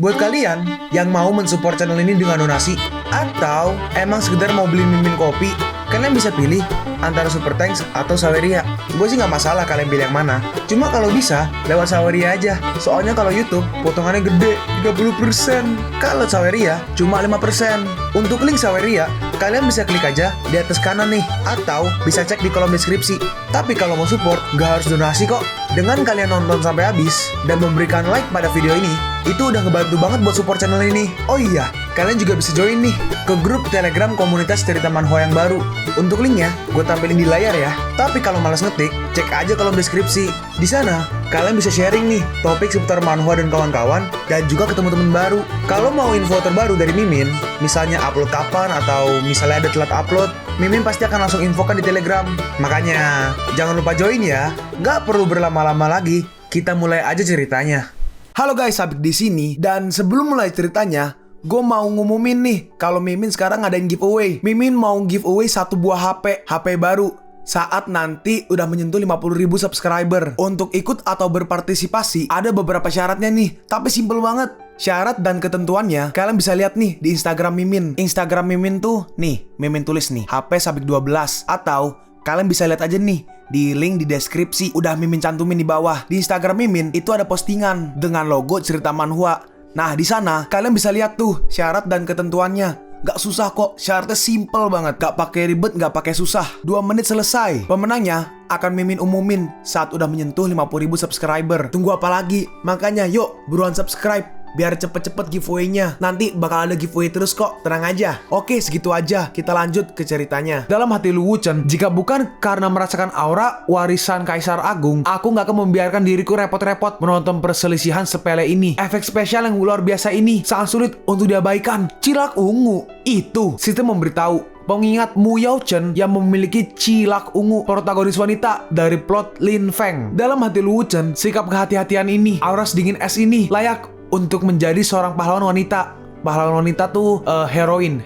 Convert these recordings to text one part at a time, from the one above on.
Buat kalian yang mau mensupport channel ini dengan donasi, atau emang sekedar mau beli mimin kopi, kalian bisa pilih antara Super Thanks atau Saweria. Gue sih nggak masalah kalian pilih yang mana. Cuma kalau bisa, lewat Saweria aja. Soalnya kalau YouTube, potongannya gede, 30%. Kalau Saweria, cuma 5%. Untuk link Saweria, kalian bisa klik aja di atas kanan nih. Atau bisa cek di kolom deskripsi. Tapi kalau mau support, nggak harus donasi kok. Dengan kalian nonton sampai habis, dan memberikan like pada video ini, itu udah ngebantu banget buat support channel ini. Oh iya, kalian juga bisa join nih ke grup Telegram komunitas cerita manhwa yang baru. Untuk linknya, gue tampilin di layar ya. Tapi kalau malas ngetik, cek aja kolom deskripsi. Di sana, kalian bisa sharing nih topik seputar manhwa dan kawan-kawan, dan juga ketemu teman baru. Kalau mau info terbaru dari Mimin, misalnya upload kapan atau misalnya ada telat upload, Mimin pasti akan langsung infokan di Telegram. Makanya, jangan lupa join ya. Nggak perlu berlama-lama lagi, kita mulai aja ceritanya. Halo guys, Sabik di sini, dan sebelum mulai ceritanya, gue mau ngumumin nih kalau Mimin sekarang ngadain giveaway. Mimin mau giveaway satu buah HP baru saat nanti udah menyentuh 50.000 subscriber. Untuk ikut atau berpartisipasi ada beberapa syaratnya nih, tapi simple banget. Syarat dan ketentuannya kalian bisa lihat nih di Instagram Mimin. Instagram Mimin tuh nih, Mimin tulis nih HP Sabik 12, atau kalian bisa lihat aja nih di link di deskripsi, udah Mimin cantumin di bawah. Di Instagram Mimin itu ada postingan dengan logo cerita manhwa. Nah, di sana kalian bisa lihat tuh syarat dan ketentuannya. Gak susah kok, syaratnya simple banget. Gak pakai ribet, gak pakai susah. 2 menit selesai. Pemenangnya akan Mimin umumin saat udah menyentuh 50.000 subscriber. Tunggu apa lagi? Makanya yuk, buruan subscribe biar cepet-cepet giveaway-nya. Nanti bakal ada giveaway terus kok, tenang aja. Oke, segitu aja, kita lanjut ke ceritanya. Dalam hati Lu Wuchen, jika bukan karena merasakan aura warisan Kaisar Agung, aku gak akan membiarkan diriku repot-repot menonton perselisihan sepele ini. Efek spesial yang luar biasa ini sangat sulit untuk diabaikan. Cilak ungu, itu sistem memberitahu pengingat Mu Yao-chen yang memiliki cilak ungu, protagonis wanita dari plot Lin Feng. Dalam hati Lu Wuchen, sikap kehati-hatian ini, aura sedingin es ini layak untuk menjadi seorang pahlawan wanita. Pahlawan wanita tuh heroin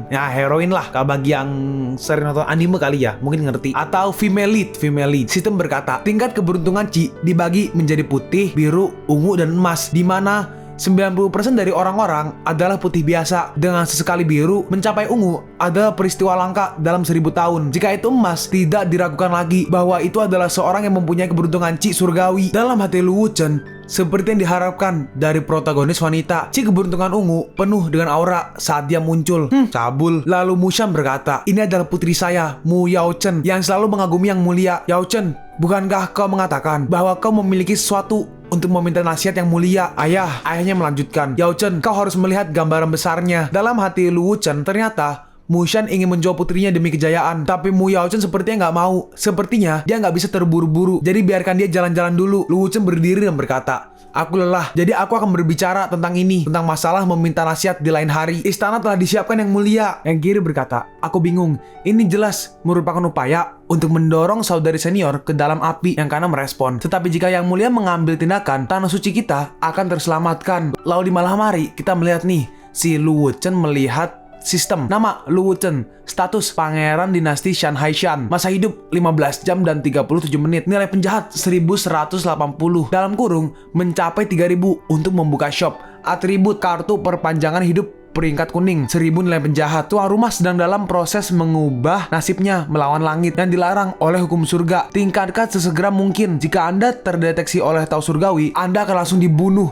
lah. Kalau bagi yang sering nonton anime kali ya, mungkin ngerti. Atau female lead. Sistem berkata, tingkat keberuntungan Ci dibagi menjadi putih, biru, ungu, dan emas, di mana 90% dari orang-orang adalah putih biasa, dengan sesekali biru. Mencapai ungu adalah peristiwa langka dalam 1000 tahun. Jika itu emas, tidak diragukan lagi bahwa itu adalah seorang yang mempunyai keberuntungan Ci surgawi. Dalam hati Lu Wuchen, seperti yang diharapkan dari protagonis wanita, Ci keberuntungan ungu penuh dengan aura saat dia muncul. Cabul. Lalu Mushan berkata, ini adalah putri saya, Mu Yao-chen, yang selalu mengagumi yang mulia. Yao-chen, bukankah kau mengatakan bahwa kau memiliki sesuatu untuk meminta nasihat yang mulia? Ayahnya melanjutkan, Yao-chen, kau harus melihat gambaran besarnya. Dalam hati Lu Wuchen, ternyata Mushan ingin menjual putrinya demi kejayaan, tapi Mu Yao-chen sepertinya nggak mau. Sepertinya dia nggak bisa terburu-buru, jadi biarkan dia jalan-jalan dulu. Lu Wuchen berdiri dan berkata, aku lelah, jadi aku akan berbicara tentang ini, tentang masalah meminta nasihat di lain hari. Istana telah disiapkan yang mulia. Yang kiri berkata, aku bingung, ini jelas merupakan upaya untuk mendorong saudari senior ke dalam api. Yang kanan merespon, tetapi jika yang mulia mengambil tindakan, tanah suci kita akan terselamatkan. Lalu di malam hari, kita melihat nih, si Lu Wuchen melihat sistem. Nama Lu Wuchen, status pangeran dinasti Shan Haishan, masa hidup 15 jam dan 37 menit, nilai penjahat 1180, dalam kurung mencapai 3000 untuk membuka shop, atribut kartu perpanjangan hidup peringkat kuning, 1000 nilai penjahat. Tuan rumah sedang dalam proses mengubah nasibnya melawan langit dan dilarang oleh hukum surga. Tingkatkan sesegera mungkin. Jika Anda terdeteksi oleh Tao Surgawi, Anda akan langsung dibunuh.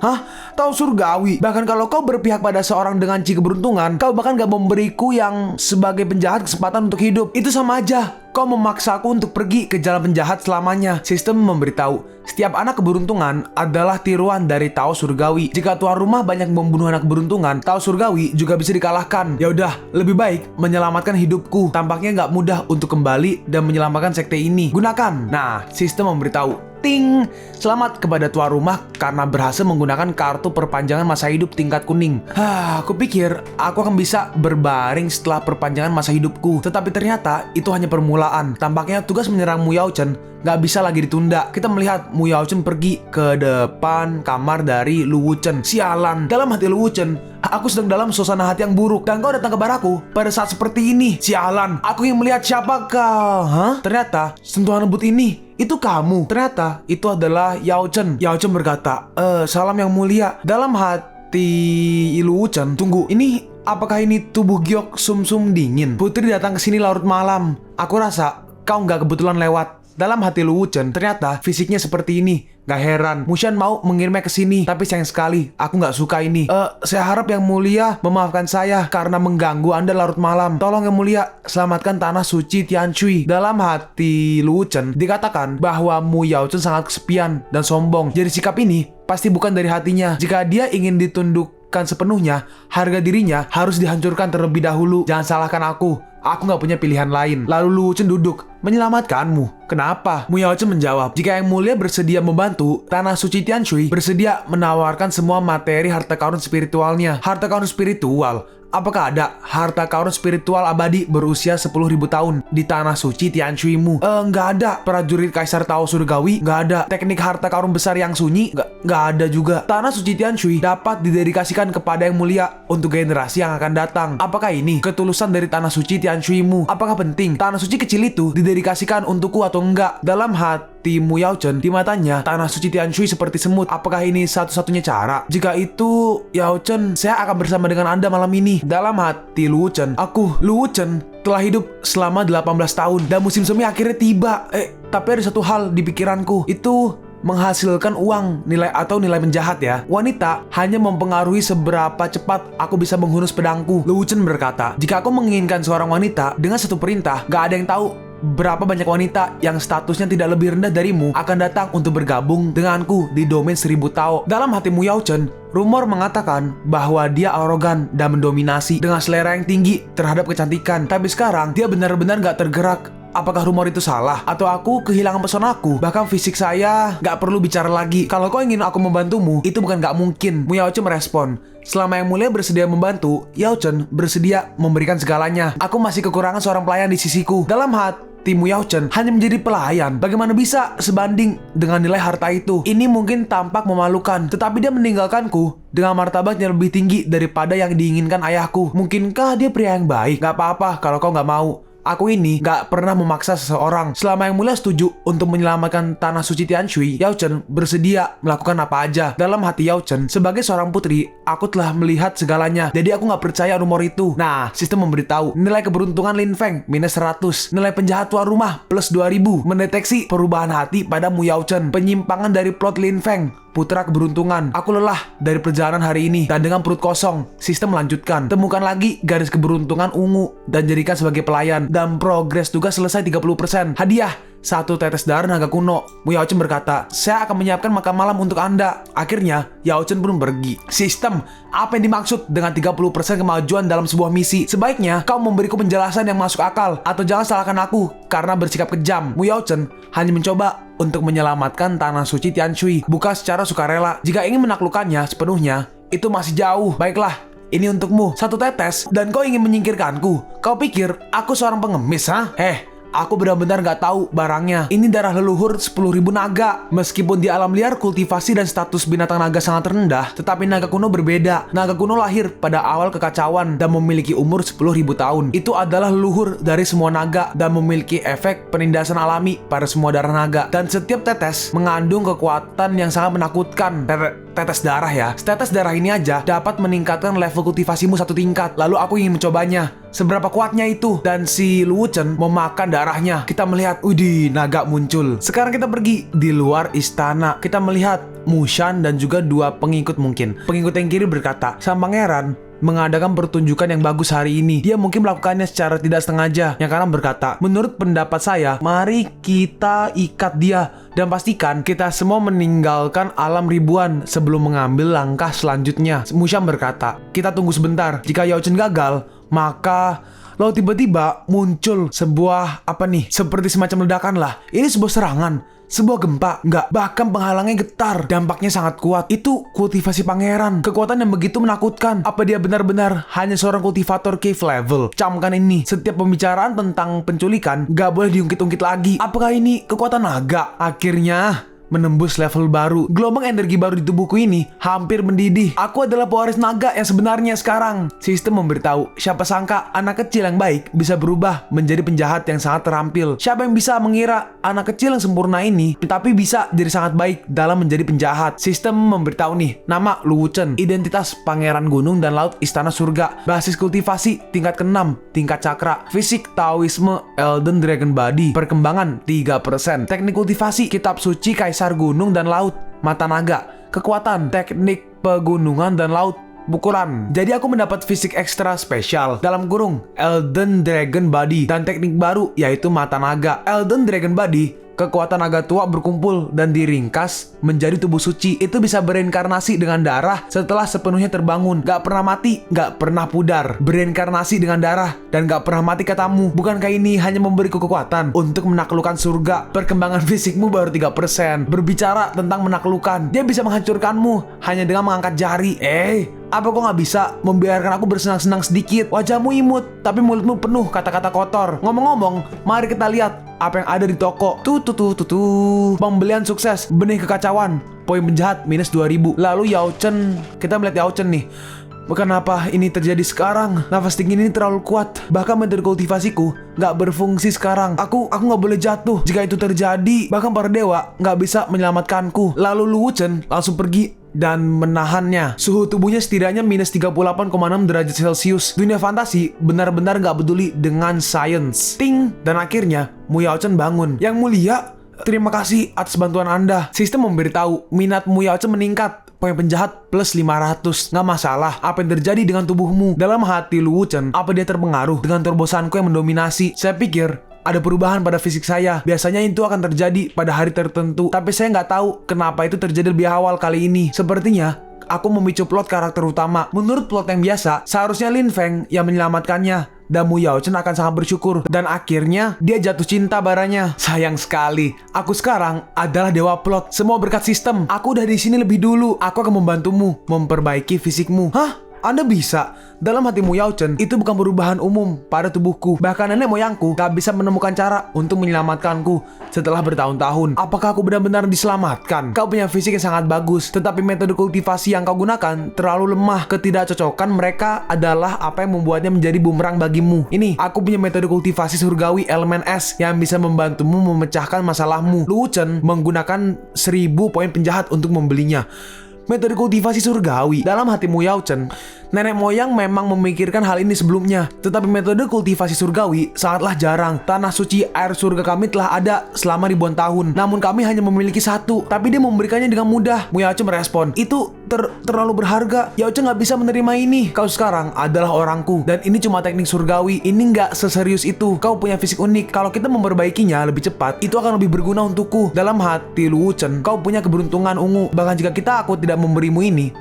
Tao Surgawi? Bahkan kalau kau berpihak pada seorang dengan Ci keberuntungan, kau bahkan gak memberiku yang sebagai penjahat kesempatan untuk hidup. Itu sama aja kau memaksaku untuk pergi ke jalan penjahat selamanya. Sistem memberitahu, setiap anak keberuntungan adalah tiruan dari Tao Surgawi. Jika tuan rumah banyak membunuh anak keberuntungan, Tao Surgawi juga bisa dikalahkan. Ya udah, lebih baik menyelamatkan hidupku. Tampaknya nggak mudah untuk kembali dan menyelamatkan sekte ini. Gunakan. Nah, sistem memberitahu, ting, selamat kepada tuan rumah karena berhasil menggunakan kartu perpanjangan masa hidup tingkat kuning. Aku pikir aku akan bisa berbaring setelah perpanjangan masa hidupku, tetapi ternyata itu hanya permulaan. Tampaknya tugas menyerang Mu Yao-chen nggak bisa lagi ditunda. Kita melihat Mu Yao-chen pergi ke depan kamar dari Lu Wuchen. Sialan. Dalam hati Lu Wuchen, aku sedang dalam suasana hati yang buruk, dan kau datang ke baraku pada saat seperti ini. Sialan. Aku ingin melihat siapa kau. Ternyata sentuhan lembut ini, itu kamu. Ternyata itu adalah Yao-chen. Yao-chen berkata, salam yang mulia. Dalam hati hati Lu Wuchen. Tunggu, apakah ini tubuh Giok Sum Sum dingin? Putri datang ke sini larut malam. Aku rasa kau nggak kebetulan lewat. Dalam hati Lu Wuchen, ternyata fisiknya seperti ini. Gak heran, Mushan mau mengirimnya ke sini. Tapi sayang sekali, aku nggak suka ini. Saya harap Yang Mulia memaafkan saya karena mengganggu Anda larut malam. Tolong Yang Mulia, selamatkan tanah suci Tianshui. Dalam hati Lu Wuchen, dikatakan bahwa Mu Yaochen sangat kesepian dan sombong. Jadi sikap ini pasti bukan dari hatinya. Jika dia ingin ditundukkan sepenuhnya, harga dirinya harus dihancurkan terlebih dahulu. Jangan salahkan aku nggak punya pilihan lain. Lalu Lu Wuchen duduk, menyelamatkanmu. Kenapa? Mu Yaochen menjawab, jika Yang Mulia bersedia membantu, tanah suci Tianshui bersedia menawarkan semua materi harta karun spiritualnya. Harta karun spiritual? Apakah ada harta karun spiritual abadi berusia 10.000 tahun di tanah suci Tianshui-mu? Nggak ada. Prajurit Kaisar Tao Surgawi? Nggak ada. Teknik harta karun besar yang sunyi? Nggak ada juga. Tanah suci Tianshui dapat didedikasikan kepada Yang Mulia untuk generasi yang akan datang. Apakah ini ketulusan dari tanah suci Tianshui-mu? Apakah penting tanah suci kecil itu didedikasikan untukku atau enggak? Dalam hati Mu Yaochen, di matanya tanah suci Tianshui seperti semut. Apakah ini satu-satunya cara? Jika itu, Yaochen, saya akan bersama dengan Anda malam ini. Dalam hati Lu Wuchen, Lu Wuchen, telah hidup selama 18 tahun dan musim semi akhirnya tiba. Tapi ada satu hal di pikiranku, itu menghasilkan uang, nilai penjahat ya. Wanita hanya mempengaruhi seberapa cepat aku bisa menghunus pedangku. Lu Wuchen berkata, jika aku menginginkan seorang wanita dengan satu perintah, gak ada yang tahu berapa banyak wanita yang statusnya tidak lebih rendah darimu akan datang untuk bergabung denganku di domain 1000 Tao. Dalam hati Mu Yaochen, rumor mengatakan bahwa dia arogan dan mendominasi dengan selera yang tinggi terhadap kecantikan. Tapi sekarang dia benar-benar gak tergerak. Apakah rumor itu salah? Atau aku kehilangan pesonaku? Bahkan fisik saya gak perlu bicara lagi. Kalau kau ingin aku membantumu, itu bukan gak mungkin. Mu Yaochen merespon, selama Yang Mulia bersedia membantu, Yaochen bersedia memberikan segalanya. Aku masih kekurangan seorang pelayan di sisiku. Dalam hati Mu Yaochen, hanya menjadi pelayan, bagaimana bisa sebanding dengan nilai harta itu? Ini mungkin tampak memalukan, tetapi dia meninggalkanku dengan martabat yang lebih tinggi daripada yang diinginkan ayahku. Mungkinkah dia pria yang baik? Gak apa-apa kalau kau gak mau. Aku ini gak pernah memaksa seseorang. Selama Yang Mulia setuju untuk menyelamatkan tanah suci Tianshui, Yaochen bersedia melakukan apa aja. Dalam hati Yaochen, sebagai seorang putri, aku telah melihat segalanya. Jadi aku gak percaya rumor itu. Nah, sistem memberitahu nilai keberuntungan Lin Feng minus 100, nilai penjahat tuan rumah plus 2000, mendeteksi perubahan hati pada Mu Yaochen, penyimpangan dari plot Lin Feng, putra keberuntungan. Aku lelah dari perjalanan hari ini dan dengan perut kosong. Sistem melanjutkan, temukan lagi garis keberuntungan ungu dan jadikan sebagai pelayan. Dan progres tugas selesai 30%. Hadiah, 1 tetes darah naga kuno. Mu Yaochen berkata, saya akan menyiapkan makan malam untuk Anda. Akhirnya, Yaochen pun pergi. Sistem, apa yang dimaksud dengan 30% kemajuan dalam sebuah misi? Sebaiknya kau memberiku penjelasan yang masuk akal, atau jangan salahkan aku karena bersikap kejam. Mu Yaochen hanya mencoba untuk menyelamatkan tanah suci Tianshui, bukan secara sukarela. Jika ingin menaklukkannya sepenuhnya, itu masih jauh. Baiklah, ini untukmu, 1 tetes, dan kau ingin menyingkirkanku. Kau pikir aku seorang pengemis, ha? Aku benar-benar gak tahu barangnya. Ini darah leluhur 10.000 naga. Meskipun di alam liar kultivasi dan status binatang naga sangat rendah, tetapi naga kuno berbeda. Naga kuno lahir pada awal kekacauan dan memiliki umur 10.000 tahun. Itu adalah leluhur dari semua naga dan memiliki efek penindasan alami pada semua darah naga. Dan setiap tetes mengandung kekuatan yang sangat menakutkan. Tetes darah ya. Setetes darah ini aja dapat meningkatkan level kultivasimu 1 tingkat. Lalu aku ingin mencobanya. Seberapa kuatnya itu? Dan si Lu Wuchen memakan darahnya. Kita melihat, widih, naga muncul. Sekarang kita pergi di luar istana. Kita melihat Mushan dan juga 2 pengikut mungkin. Pengikut yang kiri berkata, sang pangeran mengadakan pertunjukan yang bagus hari ini. Dia mungkin melakukannya secara tidak sengaja. Yang kanan berkata, menurut pendapat saya, mari kita ikat dia dan pastikan kita semua meninggalkan alam ribuan sebelum mengambil langkah selanjutnya. Mushan berkata, kita tunggu sebentar. Jika Yaochen gagal, maka lalu tiba-tiba muncul sebuah seperti semacam ledakan lah. Ini sebuah serangan, sebuah gempa, enggak, bahkan penghalangnya getar. Dampaknya sangat kuat. Itu kultivasi pangeran, kekuatan yang begitu menakutkan. Apa dia benar-benar hanya seorang kultivator cave level? Camkan ini, setiap pembicaraan tentang penculikan gak boleh diungkit-ungkit lagi. Apakah ini kekuatan naga? Akhirnya menembus level baru. Gelombang energi baru di tubuhku ini hampir mendidih. Aku adalah pewaris naga yang sebenarnya sekarang. Sistem memberitahu, siapa sangka anak kecil yang baik bisa berubah menjadi penjahat yang sangat terampil. Siapa yang bisa mengira anak kecil yang sempurna ini tapi bisa jadi sangat baik dalam menjadi penjahat. Sistem memberitahu nih, nama Lu Wuchen, identitas pangeran gunung dan laut istana surga, basis kultivasi tingkat ke-6, tingkat cakra, fisik Taoisme Elden Dragon Body, perkembangan 3%, teknik kultivasi kitab suci kaisar gunung dan laut, mata naga, kekuatan teknik pegunungan dan laut, pukulan. Jadi aku mendapat fisik ekstra spesial dalam kurung Elden Dragon Body dan teknik baru yaitu mata naga. Elden Dragon Body, kekuatan naga tua berkumpul dan diringkas menjadi tubuh suci. Itu bisa bereinkarnasi dengan darah setelah sepenuhnya terbangun. Gak pernah mati, gak pernah pudar. Bereinkarnasi dengan darah dan gak pernah mati katamu. Bukankah ini hanya memberiku kekuatan untuk menaklukkan surga? Perkembangan fisikmu baru 3%. Berbicara tentang menaklukkan, dia bisa menghancurkanmu hanya dengan mengangkat jari. Apa kok gak bisa membiarkan aku bersenang-senang sedikit? Wajahmu imut, tapi mulutmu penuh kata-kata kotor. Ngomong-ngomong, mari kita lihat apa yang ada di toko. Pembelian sukses, benih kekacauan, poin penjahat minus 2000. Lalu Yao Chen, kita melihat Yao Chen nih. Kenapa ini terjadi sekarang? Nafas dingin ini terlalu kuat. Bahkan metode kultivasiku gak berfungsi sekarang. Aku gak boleh jatuh. Jika itu terjadi, bahkan para dewa gak bisa menyelamatkanku. Lalu Lu Wuchen langsung pergi dan menahannya. Suhu tubuhnya setidaknya minus 38,6 derajat Celcius. Dunia fantasi benar-benar gak peduli dengan sains. Ting! Dan akhirnya Mu Yao Chen bangun. Yang mulia, terima kasih atas bantuan Anda. Sistem memberitahu minat Mu Yao Chen meningkat. Poin penjahat plus 500. Nggak masalah apa yang terjadi dengan tubuhmu. Dalam hati Lu Wuchen, apa dia terpengaruh dengan turbosanku yang mendominasi? Saya pikir ada perubahan pada fisik saya. Biasanya itu akan terjadi pada hari tertentu, tapi saya nggak tahu kenapa itu terjadi lebih awal kali ini. Sepertinya aku memicu plot karakter utama. Menurut plot yang biasa, seharusnya Lin Feng yang menyelamatkannya dan Mu Yao Chen akan sangat bersyukur. Dan akhirnya dia jatuh cinta padanya. Sayang sekali, aku sekarang adalah dewa plot. Semua berkat sistem. Aku udah di sini lebih dulu. Aku akan membantumu memperbaiki fisikmu. Hah? Anda bisa? Dalam hati Mu Yao Chen, itu bukan perubahan umum pada tubuhku. Bahkan nenek moyangku gak bisa menemukan cara untuk menyelamatkanku setelah bertahun-tahun. Apakah aku benar-benar diselamatkan? Kau punya fisik yang sangat bagus, tetapi metode kultivasi yang kau gunakan terlalu lemah. Ketidakcocokan mereka adalah apa yang membuatnya menjadi bumerang bagimu. Ini, aku punya metode kultivasi surgawi elemen es yang bisa membantumu memecahkan masalahmu. Lu Wuchen menggunakan 1000 poin penjahat untuk membelinya. Metode kultivasi surgawi. Dalam hati Mu Yao Chen, nenek moyang memang memikirkan hal ini sebelumnya. Tetapi metode kultivasi surgawi sangatlah jarang. Tanah suci air surga kami telah ada selama ribuan tahun, namun kami hanya memiliki satu. Tapi dia memberikannya dengan mudah. Mu Yao Chen merespon, itu terlalu berharga. Yao Chen gak bisa menerima ini. Kau sekarang adalah orangku, dan ini cuma teknik surgawi. Ini gak seserius itu. Kau punya fisik unik. Kalau kita memperbaikinya lebih cepat, itu akan lebih berguna untukku. Dalam hati Lu Wuchen, kau punya keberuntungan ungu. Bahkan jika aku tidak memberimu ini,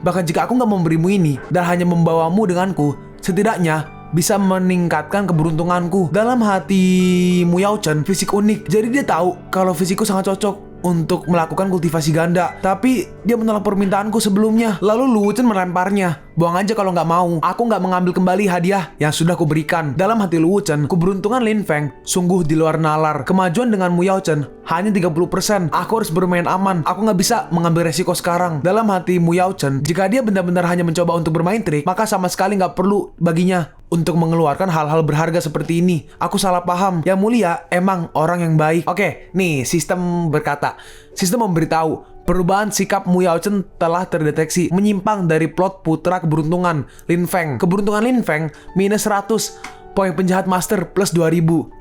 bahkan jika aku nggak memberimu ini dan hanya membawamu denganku, setidaknya bisa meningkatkan keberuntunganku. Dalam hati Mu Yao Chen, fisik unik. Jadi dia tahu kalau fisikku sangat cocok untuk melakukan kultivasi ganda. Tapi dia menolak permintaanku sebelumnya. Lalu Lu Wuchen melemparnya. Buang aja kalau nggak mau. Aku nggak mengambil kembali hadiah yang sudah kuberikan. Dalam hati Lu Wuchen, keberuntungan Lin Feng sungguh di luar nalar. Kemajuan dengan Mu Yao Chen hanya 30%. Aku harus bermain aman. Aku nggak bisa mengambil resiko sekarang. Dalam hati Mu Yao Chen, jika dia benar-benar hanya mencoba untuk bermain trik, maka sama sekali nggak perlu baginya untuk mengeluarkan hal-hal berharga seperti ini. Aku salah paham. Yang mulia emang orang yang baik. Oke, nih sistem berkata. Sistem memberitahu perubahan sikap Mu Yao Chen telah terdeteksi menyimpang dari plot putra keberuntungan Lin Feng. Keberuntungan Lin Feng minus 100. Poin penjahat master plus 2000.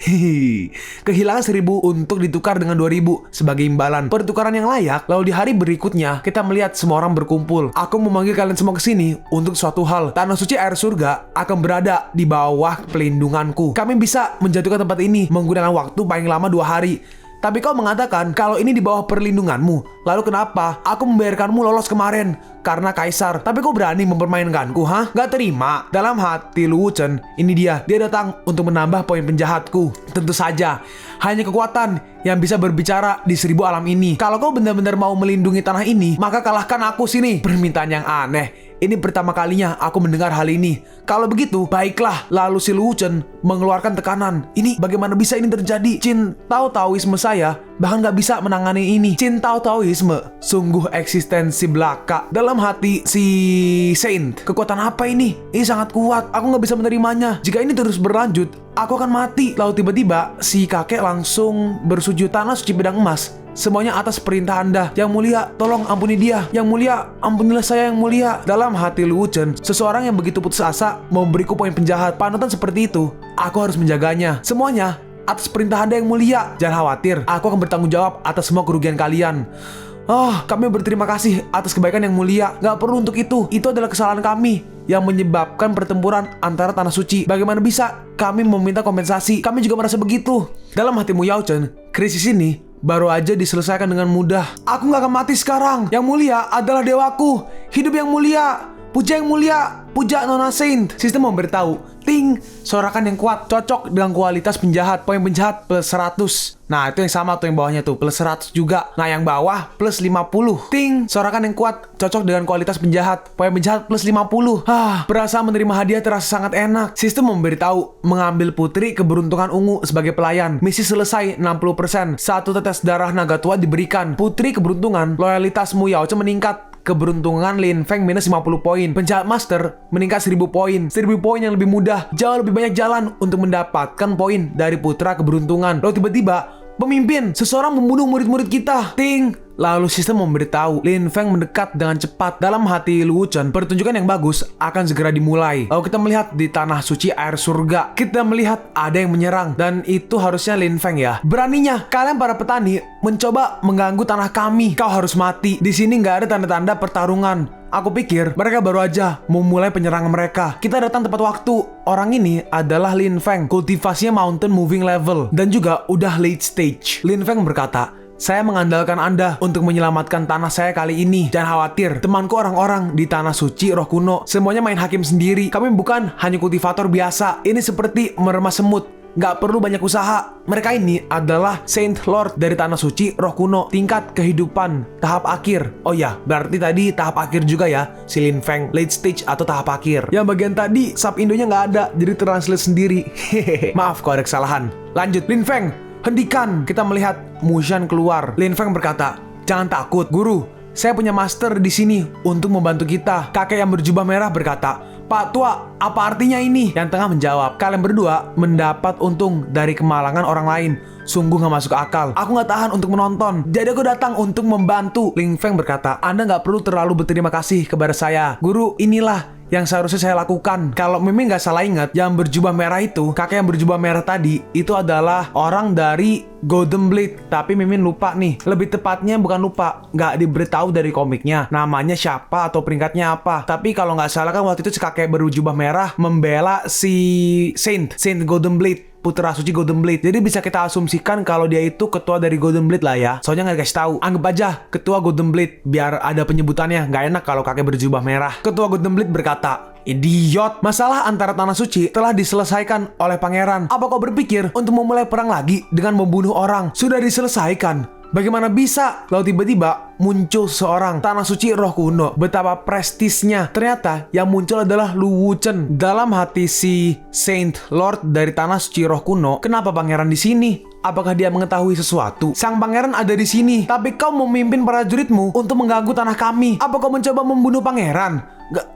Kehilangan 1000 untuk ditukar dengan 2000 sebagai imbalan. Pertukaran yang layak. Lalu di hari berikutnya kita melihat semua orang berkumpul. Aku memanggil kalian semua ke sini untuk suatu hal. Tanah suci air surga akan berada di bawah pelindunganku. Kami bisa menjatuhkan tempat ini menggunakan waktu paling lama 2 hari. Tapi kau mengatakan kalau ini di bawah perlindunganmu. Lalu kenapa aku membiarkanmu lolos kemarin? Karena kaisar. Tapi kau berani mempermainkanku, ha? Gak terima. Dalam hati Lu Wuchen, ini dia. Dia datang untuk menambah poin penjahatku. Tentu saja, hanya kekuatan yang bisa berbicara di 1000 alam ini. Kalau kau benar-benar mau melindungi tanah ini, maka kalahkan aku sini. Permintaan yang aneh. Ini pertama kalinya aku mendengar hal ini. Kalau begitu, baiklah. Lalu si Lu Wuchen mengeluarkan tekanan. Ini bagaimana bisa ini terjadi? Qin Tao Taoisme saya bahkan gak bisa menangani ini. Qin Tao Taoisme sungguh eksistensi belaka. Dalam hati si Saint, kekuatan apa ini? Ini sangat kuat. Aku gak bisa menerimanya. Jika ini terus berlanjut, aku akan mati. Lalu tiba-tiba si kakek langsung bersujud. Tanah suci pedang emas, semuanya atas perintah Anda. Yang mulia, tolong ampuni dia. Yang mulia, ampunilah saya yang mulia. Dalam hati Lu Wuchen, seseorang yang begitu putus asa memberiku poin penjahat. Panutan seperti itu, aku harus menjaganya. Semuanya atas perintah Anda yang mulia. Jangan khawatir, aku akan bertanggung jawab atas semua kerugian kalian. Kami berterima kasih atas kebaikan yang mulia. Gak perlu untuk itu. Itu adalah kesalahan kami yang menyebabkan pertempuran antara tanah suci. Bagaimana bisa kami meminta kompensasi? Kami juga merasa begitu. Dalam hatimu Yao Chen, krisis ini baru aja diselesaikan dengan mudah. Aku gak akan mati sekarang. Yang mulia adalah dewaku. Hidup yang mulia. Puja yang mulia. Puja Nona Saint. Sistem memberitahu. Ting, sorakan yang kuat cocok dengan kualitas penjahat. Poin penjahat plus 100. Nah, itu yang sama tuh yang bawahnya tuh, plus 100 juga. Nah, yang bawah plus 50. Ting, sorakan yang kuat cocok dengan kualitas penjahat. Poin penjahat plus 50. Perasaan menerima hadiah terasa sangat enak. Sistem memberitahu mengambil putri keberuntungan ungu sebagai pelayan. Misi selesai 60%. 1 tetes darah naga tua diberikan. Putri keberuntungan, loyalitasmu Yao Chen meningkat. Keberuntungan Lin Feng minus 50 poin. Penjahat master meningkat 1000 poin. 1000 poin yang lebih mudah. Jauh lebih banyak jalan untuk mendapatkan poin dari putra keberuntungan. Lalu tiba-tiba, pemimpin, seseorang membunuh murid-murid kita. Ting. Lalu sistem memberitahu Lin Feng mendekat dengan cepat. Dalam hati Lu Wuchen, pertunjukan yang bagus akan segera dimulai. Lalu kita melihat di tanah suci air surga, kita melihat ada yang menyerang. Dan itu harusnya Lin Feng ya. Beraninya kalian para petani mencoba mengganggu tanah kami. Kau harus mati. Di sini nggak ada tanda-tanda pertarungan. Aku pikir mereka baru aja memulai penyerangan mereka. Kita datang tepat waktu. Orang ini adalah Lin Feng. Kultivasinya mountain moving level. Dan juga udah late stage. Lin Feng berkata, saya mengandalkan Anda untuk menyelamatkan tanah saya kali ini. Jangan khawatir, temanku orang-orang di tanah suci roh kuno semuanya main hakim sendiri. Kami bukan hanya kultivator biasa. Ini seperti meremas semut. Gak perlu banyak usaha. Mereka ini adalah Saint Lord dari tanah suci roh kuno. Tingkat kehidupan tahap akhir. Oh ya, berarti tadi tahap akhir juga ya, si Lin Feng. Late stage atau tahap akhir. Yang bagian tadi sub Indonya gak ada, jadi translate sendiri. Maaf kalau ada kesalahan. Lanjut, Lin Feng, hentikan. Kita melihat Mushan keluar. Lin Feng berkata, jangan takut, guru. Saya punya master di sini untuk membantu kita. Kakek yang berjubah merah berkata, Pak Tua, apa artinya ini? Yang tengah menjawab, kalian berdua mendapat untung dari kemalangan orang lain. Sungguh gak masuk akal. Aku gak tahan untuk menonton. Jadi aku datang untuk membantu. Lin Feng berkata, Anda gak perlu terlalu berterima kasih kepada saya. Guru, inilah yang seharusnya saya lakukan. Kalau Mimi nggak salah ingat, yang berjubah merah itu, kakek yang berjubah merah tadi, itu adalah orang dari Golden Blade. Tapi Mimin lupa nih. Lebih tepatnya bukan lupa, nggak diberitahu dari komiknya namanya siapa atau peringkatnya apa. Tapi kalau nggak salah kan waktu itu si kakek berjubah merah membela si Saint Golden Blade, putra suci Golden Blade. Jadi bisa kita asumsikan kalau dia itu ketua dari Golden Blade lah ya. Soalnya nggak dikasih tahu. Anggap aja ketua Golden Blade biar ada penyebutannya. Nggak enak kalau kakek berjubah merah. Ketua Golden Blade berkata, idiot, masalah antara tanah suci telah diselesaikan oleh pangeran. Apa kau berpikir untuk memulai perang lagi dengan membunuh orang? Sudah diselesaikan. Bagaimana bisa? Lalu tiba-tiba muncul seorang tanah suci roh kuno. Betapa prestisnya. Ternyata yang muncul adalah Lu Wuchen. Dalam hati si Saint Lord dari tanah suci roh kuno, kenapa pangeran di sini? Apakah dia mengetahui sesuatu? Sang pangeran ada di sini, tapi kau memimpin prajuritmu untuk mengganggu tanah kami. Apa kau mencoba membunuh pangeran?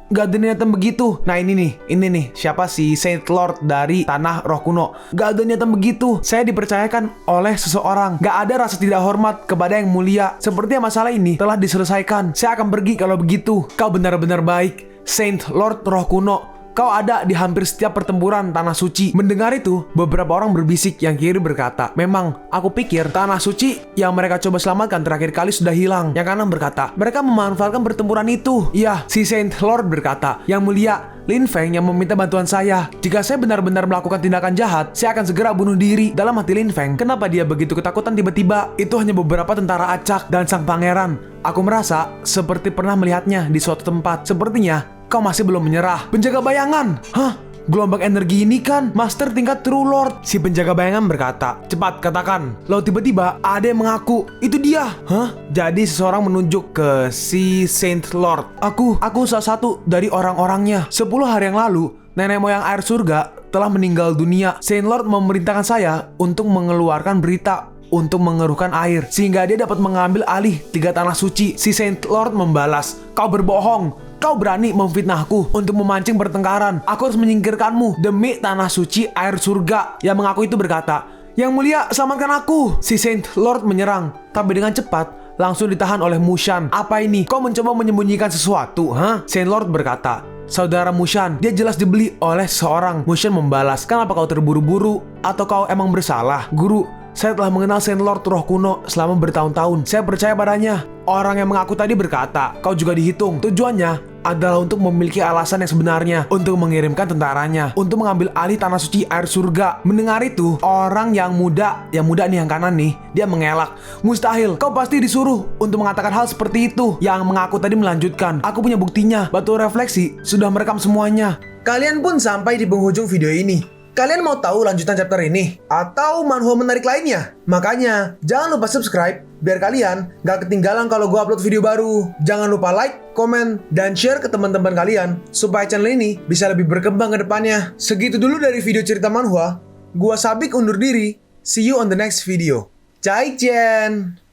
Gak ada niatan begitu. Nah ini nih, siapa si Saint Lord dari tanah roh kuno? Gak ada niatan begitu. Saya dipercayakan oleh seseorang. Gak ada rasa tidak hormat kepada yang mulia. Sepertinya masalah ini telah diselesaikan. Saya akan pergi kalau begitu. Kau benar-benar baik, Saint Lord roh kuno. Kau ada di hampir setiap pertempuran tanah suci. Mendengar itu, beberapa orang berbisik. Yang kiri berkata, memang, aku pikir tanah suci yang mereka coba selamatkan terakhir kali sudah hilang. Yang kanan berkata, mereka memanfaatkan pertempuran itu. Iya, si Saint Lord berkata, yang mulia, Lin Feng yang meminta bantuan saya. Jika saya benar-benar melakukan tindakan jahat, saya akan segera bunuh diri. Dalam hati Lin Feng, kenapa dia begitu ketakutan tiba-tiba? Itu hanya beberapa tentara acak dan sang pangeran. Aku merasa seperti pernah melihatnya di suatu tempat. Sepertinya kau masih belum menyerah. Penjaga bayangan. Hah? Gelombang energi ini kan master tingkat True Lord. Si penjaga bayangan berkata, cepat katakan. Lalu tiba-tiba ada yang mengaku, itu dia. Hah? Jadi seseorang menunjuk ke si Saint Lord. Aku salah satu dari orang-orangnya. 10 hari yang lalu, nenek moyang air surga telah meninggal dunia. Saint Lord memerintahkan saya untuk mengeluarkan berita untuk mengeruhkan air, sehingga dia dapat mengambil alih 3 tanah suci. Si Saint Lord membalas, kau berbohong. Kau berani memfitnahku untuk memancing pertengkaran. Aku harus menyingkirkanmu demi tanah suci air surga. Yang mengaku itu berkata, yang mulia, selamatkan aku. Si Saint Lord menyerang, tapi dengan cepat langsung ditahan oleh Mushan. Apa ini? Kau mencoba menyembunyikan sesuatu, ha? Saint Lord berkata, saudara Mushan, dia jelas dibeli oleh seorang. Mushan membalas, kenapa kau terburu-buru? Atau kau emang bersalah? Guru, saya telah mengenal Saint Lord Roh Kuno selama bertahun-tahun. Saya percaya padanya. Orang yang mengaku tadi berkata, kau juga dihitung. Tujuannya adalah untuk memiliki alasan yang sebenarnya, untuk mengirimkan tentaranya, untuk mengambil alih tanah suci air surga. Mendengar itu, orang yang muda nih yang kanan nih, dia mengelak. Mustahil, kau pasti disuruh untuk mengatakan hal seperti itu. Yang mengaku tadi melanjutkan, aku punya buktinya. Batu refleksi sudah merekam semuanya. Kalian pun sampai di penghujung video ini. Kalian mau tahu lanjutan chapter ini? Atau manhwa menarik lainnya? Makanya, jangan lupa subscribe biar kalian gak ketinggalan kalau gue upload video baru. Jangan lupa like, komen, dan share ke teman-teman kalian supaya channel ini bisa lebih berkembang ke depannya. Segitu dulu dari video cerita manhwa. Gua Sabik undur diri. See you on the next video. Zaijian!